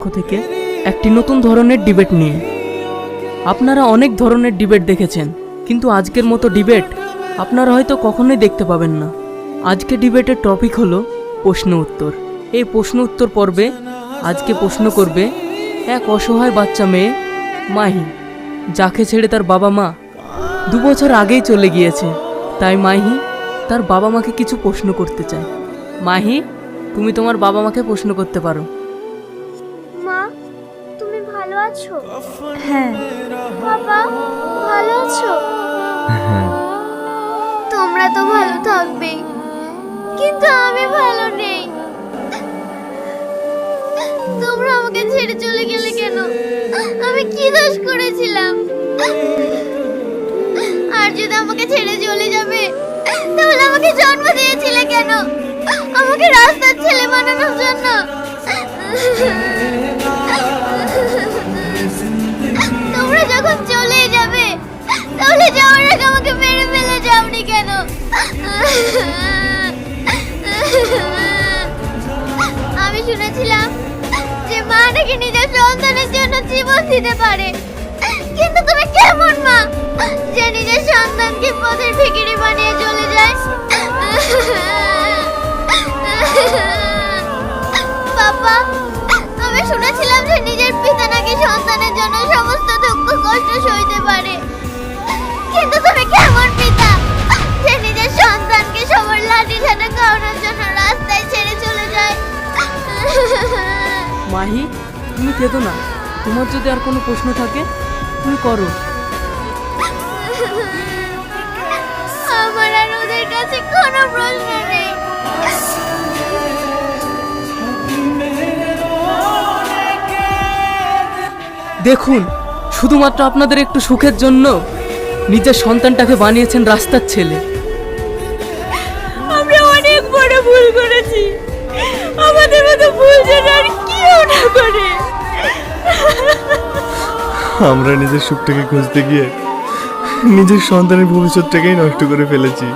পক্ষ থেকে একটি নতুন ধরনের ডিবেট নিয়ে। আপনারা অনেক ধরনের ডিবেট দেখেছেন, কিন্তু আজকের মতো ডিবেট আপনারা হয়তো কখনোই দেখতে পাবেন না। আজকে ডিবেটের টপিক হলো প্রশ্ন উত্তর। এই প্রশ্ন উত্তর পর্বে আজকে প্রশ্ন করবে এক অসহায় বাচ্চা মেয়ে মাহি, যাকে ছেড়ে তার বাবা মা 2 বছর আগেই চলে গিয়েছে। তাই মাহি তার বাবা মাকে কিছু প্রশ্ন করতে চায়। মাহি, তুমি তোমার বাবা মাকে প্রশ্ন করতে পারো। মা, তুমি ভালো আছো? হ্যাঁ। বাবা, ভালো আছো? তোমরা তো ভালো থাকবে, কিন্তু আমি ভালো নেই। তোমরা আমাকে ছেড়ে চলে গেলে কেন? আমি কি দোষ করেছিলাম? আর যদি আমাকে ছেড়ে চলে যাবে, তাহলে আমাকে জন্ম দিয়েছিলে কেন? আমাকে রাস্তার ছেলে বানানোর জন্য? তোমরা যখন চলে যাবে, তাহলে যাওয়ার আগে আমাকে মেরে ফেলে যাওনি কেন? আমি শুনেছিলাম যে মা নাকি নিজের সন্তানের জন্য জীবন দিতে পারে, কিন্তু তুমি কেমন মা যে নিজের সন্তানকে পথের ভিখিরি বানিয়ে চলে যায়? বাবা, আমি শুনেছিলাম যে নিজের পিতা নাকি সন্তানের জন্য সমস্ত দুঃখ কষ্ট সইতে পারে, কিন্তু তুমি কেমন পিতা যে নিজের সন্তানকে সবার লাঠি ঝাঁটা খাওয়ানোর জন্য রাস্তায় ছেড়ে চলে যায়? মাহি, তুমি কেঁদো না। তোমার যদি আর কোনো প্রশ্ন থাকে তুমি করো। আমার আর ওদের কাছে কোনো প্রশ্ন নেই। দেখুন, শুধুমাত্র আপনাদের একটু সুখের জন্য নিজের সন্তানটাকে বানিয়েছেন রাস্তার ছেলে। আমরা অনেক বড় ভুল করেছি। আমাদের মতো ভুল যেন আর কেউ না করে। আমরা নিজের সুখটাকে খুঁজতে গিয়ে নিজের সন্তানের ভবিষ্যৎটাকেই নষ্ট করে ফেলেছি।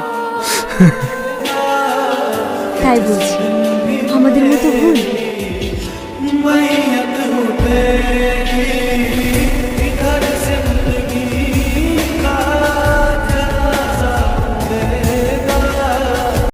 তাই বলছি, আমাদের মতো ভুল